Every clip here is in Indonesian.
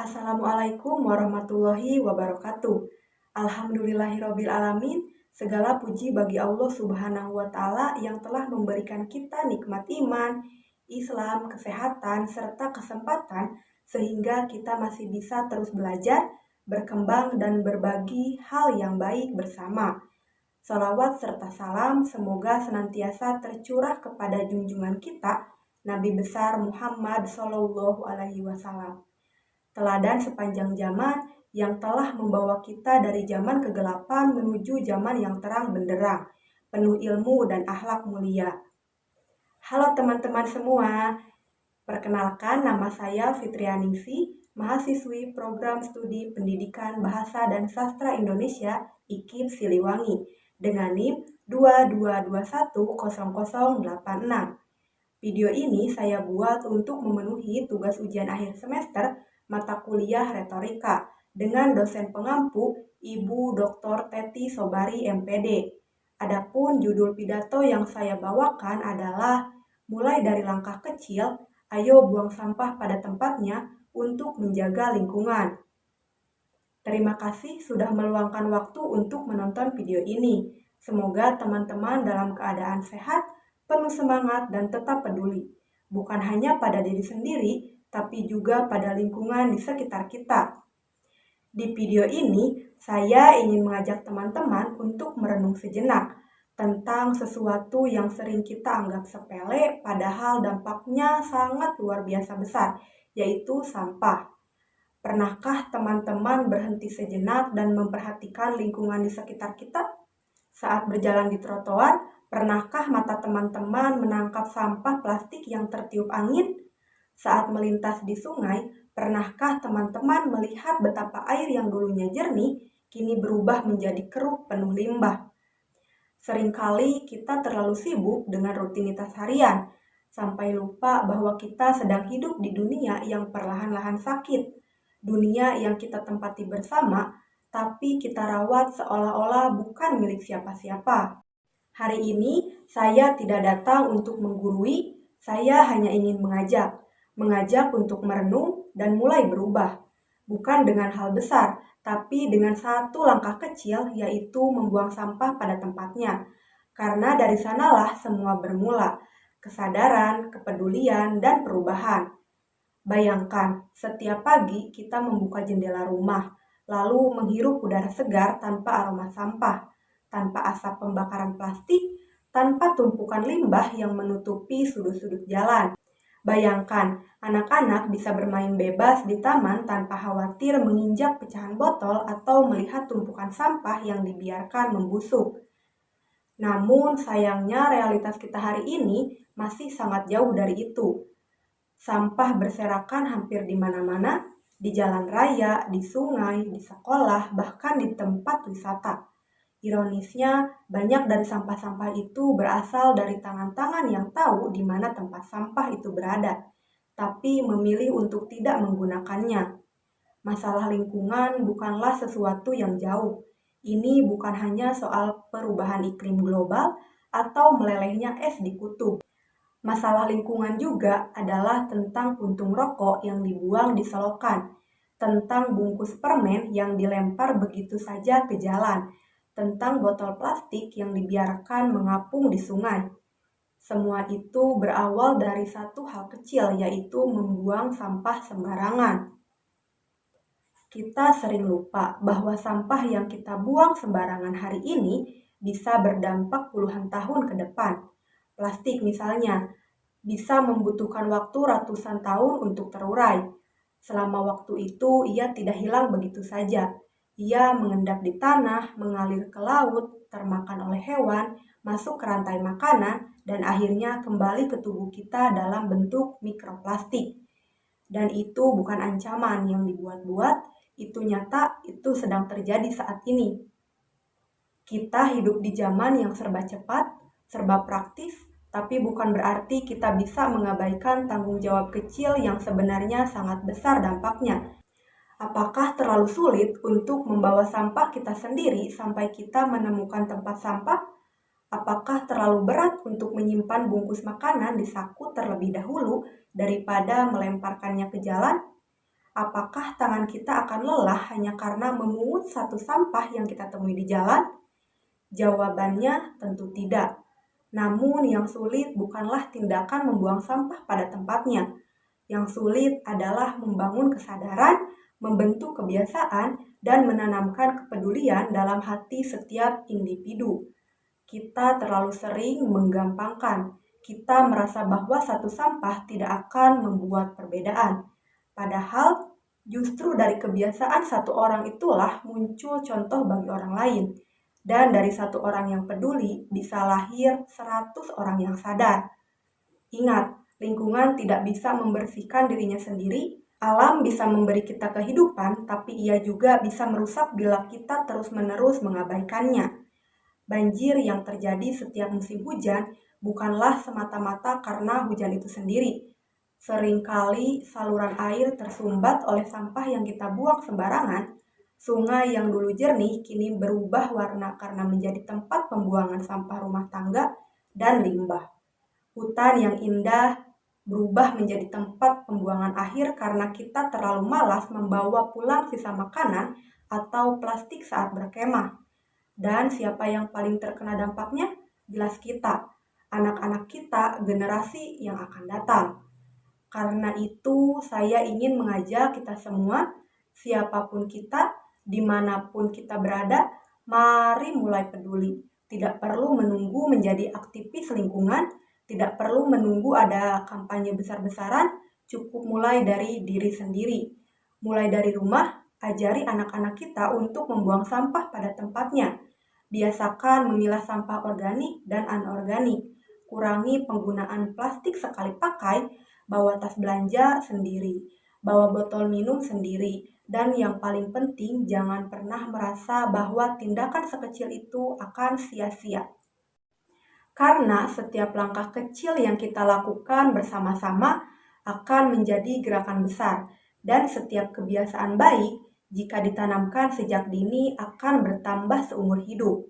Assalamualaikum warahmatullahi wabarakatuh. Alhamdulillahirabbil alamin. Segala puji bagi Allah Subhanahu wa taala yang telah memberikan kita nikmat iman, Islam, kesehatan, serta kesempatan sehingga kita masih bisa terus belajar, berkembang dan berbagi hal yang baik bersama. Salawat serta salam semoga senantiasa tercurah kepada junjungan kita, Nabi besar Muhammad Shallallahu Alaihi Wasallam, teladan sepanjang zaman yang telah membawa kita dari zaman kegelapan menuju zaman yang terang benderang, penuh ilmu dan akhlak mulia. Halo teman-teman semua, perkenalkan nama saya Fitrianingsi, mahasiswi Program Studi Pendidikan Bahasa dan Sastra Indonesia IKIP Siliwangi dengan NIM 22210086. Video ini saya buat untuk memenuhi tugas ujian akhir semester mata kuliah retorika dengan dosen pengampu Ibu Dr. Teti Sobari MPD. Adapun judul pidato yang saya bawakan adalah mulai dari langkah kecil, ayo buang sampah pada tempatnya untuk menjaga lingkungan. Terima kasih sudah meluangkan waktu untuk menonton video ini. Semoga teman-teman dalam keadaan sehat, penuh semangat dan tetap peduli. Bukan hanya pada diri sendiri, tapi juga pada lingkungan di sekitar kita. Di video ini, saya ingin mengajak teman-teman untuk merenung sejenak tentang sesuatu yang sering kita anggap sepele, padahal dampaknya sangat luar biasa besar, yaitu sampah. Pernahkah teman-teman berhenti sejenak dan memperhatikan lingkungan di sekitar kita? Saat berjalan di trotoar, pernahkah mata teman-teman menangkap sampah plastik yang tertiup angin? Saat melintas di sungai, pernahkah teman-teman melihat betapa air yang dulunya jernih, kini berubah menjadi keruh penuh limbah? Seringkali kita terlalu sibuk dengan rutinitas harian, sampai lupa bahwa kita sedang hidup di dunia yang perlahan-lahan sakit. Dunia yang kita tempati bersama, tapi kita rawat seolah-olah bukan milik siapa-siapa. Hari ini saya tidak datang untuk menggurui, saya hanya ingin mengajak untuk merenung dan mulai berubah. Bukan dengan hal besar, tapi dengan satu langkah kecil, yaitu membuang sampah pada tempatnya. Karena dari sanalah semua bermula, kesadaran, kepedulian, dan perubahan. Bayangkan, setiap pagi kita membuka jendela rumah, lalu menghirup udara segar tanpa aroma sampah, tanpa asap pembakaran plastik, tanpa tumpukan limbah yang menutupi sudut-sudut jalan. Bayangkan, anak-anak bisa bermain bebas di taman tanpa khawatir menginjak pecahan botol atau melihat tumpukan sampah yang dibiarkan membusuk. Namun sayangnya realitas kita hari ini masih sangat jauh dari itu. Sampah berserakan hampir di mana-mana, di jalan raya, di sungai, di sekolah, bahkan di tempat wisata. Ironisnya, banyak dari sampah-sampah itu berasal dari tangan-tangan yang tahu di mana tempat sampah itu berada, tapi memilih untuk tidak menggunakannya. Masalah lingkungan bukanlah sesuatu yang jauh. Ini bukan hanya soal perubahan iklim global atau melelehnya es di kutub. Masalah lingkungan juga adalah tentang puntung rokok yang dibuang di selokan, tentang bungkus permen yang dilempar begitu saja ke jalan, tentang botol plastik yang dibiarkan mengapung di sungai. Semua itu berawal dari satu hal kecil, yaitu membuang sampah sembarangan. Kita sering lupa bahwa sampah yang kita buang sembarangan hari ini bisa berdampak puluhan tahun ke depan. Plastik misalnya, bisa membutuhkan waktu ratusan tahun untuk terurai. Selama waktu itu, ia tidak hilang begitu saja. Ia mengendap di tanah, mengalir ke laut, termakan oleh hewan, masuk ke rantai makanan, dan akhirnya kembali ke tubuh kita dalam bentuk mikroplastik. Dan itu bukan ancaman yang dibuat-buat, itu nyata, itu sedang terjadi saat ini. Kita hidup di zaman yang serba cepat, serba praktis, tapi bukan berarti kita bisa mengabaikan tanggung jawab kecil yang sebenarnya sangat besar dampaknya. Apakah terlalu sulit untuk membawa sampah kita sendiri sampai kita menemukan tempat sampah? Apakah terlalu berat untuk menyimpan bungkus makanan di saku terlebih dahulu daripada melemparkannya ke jalan? apakah tangan kita akan lelah hanya karena memungut satu sampah yang kita temui di jalan? Jawabannya tentu tidak. Namun yang sulit bukanlah tindakan membuang sampah pada tempatnya. Yang sulit adalah membangun kesadaran, membentuk kebiasaan, dan menanamkan kepedulian dalam hati setiap individu. Kita terlalu sering menggampangkan. Kita merasa bahwa satu sampah tidak akan membuat perbedaan. Padahal justru dari kebiasaan satu orang itulah muncul contoh bagi orang lain. Dan dari satu orang yang peduli bisa lahir 100 orang yang sadar. Ingat, lingkungan tidak bisa membersihkan dirinya sendiri. Alam bisa memberi kita kehidupan, tapi ia juga bisa merusak bila kita terus-menerus mengabaikannya. Banjir yang terjadi setiap musim hujan bukanlah semata-mata karena hujan itu sendiri. Seringkali saluran air tersumbat oleh sampah yang kita buang sembarangan. Sungai yang dulu jernih kini berubah warna karena menjadi tempat pembuangan sampah rumah tangga dan limbah. Hutan yang indah berubah menjadi tempat pembuangan akhir karena kita terlalu malas membawa pulang sisa makanan atau plastik saat berkemah. Dan siapa yang paling terkena dampaknya? Jelas kita, anak-anak kita, generasi yang akan datang. Karena itu, saya ingin mengajak kita semua, siapapun kita, dimanapun kita berada, mari mulai peduli. Tidak perlu menunggu menjadi aktivis lingkungan, tidak perlu menunggu ada kampanye besar-besaran, cukup mulai dari diri sendiri. Mulai dari rumah, ajari anak-anak kita untuk membuang sampah pada tempatnya. Biasakan memilah sampah organik dan anorganik. Kurangi penggunaan plastik sekali pakai, bawa tas belanja sendiri, bawa botol minum sendiri, dan yang paling penting jangan pernah merasa bahwa tindakan sekecil itu akan sia-sia. Karena setiap langkah kecil yang kita lakukan bersama-sama akan menjadi gerakan besar, dan setiap kebiasaan baik jika ditanamkan sejak dini akan bertambah seumur hidup.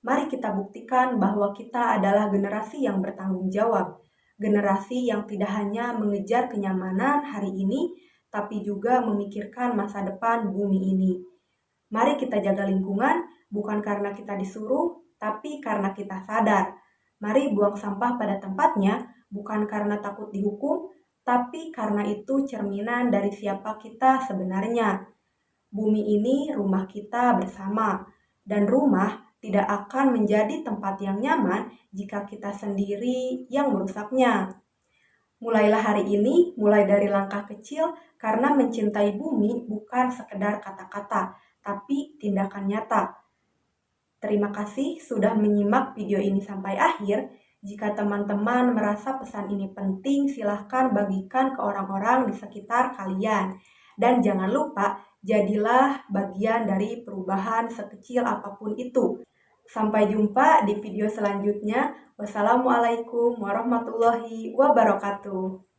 Mari kita buktikan bahwa kita adalah generasi yang bertanggung jawab, generasi yang tidak hanya mengejar kenyamanan hari ini, tapi juga memikirkan masa depan bumi ini. Mari kita jaga lingkungan bukan karena kita disuruh, tapi karena kita sadar. Mari buang sampah pada tempatnya bukan karena takut dihukum, tapi karena itu cerminan dari siapa kita sebenarnya. Bumi ini rumah kita bersama, dan rumah tidak akan menjadi tempat yang nyaman jika kita sendiri yang merusaknya. Mulailah hari ini, mulai dari langkah kecil, karena mencintai bumi bukan sekedar kata-kata, tapi tindakan nyata. Terima kasih sudah menyimak video ini sampai akhir. Jika teman-teman merasa pesan ini penting, silahkan bagikan ke orang-orang di sekitar kalian. Dan jangan lupa, jadilah bagian dari perubahan sekecil apapun itu. Sampai jumpa di video selanjutnya. Wassalamualaikum warahmatullahi wabarakatuh.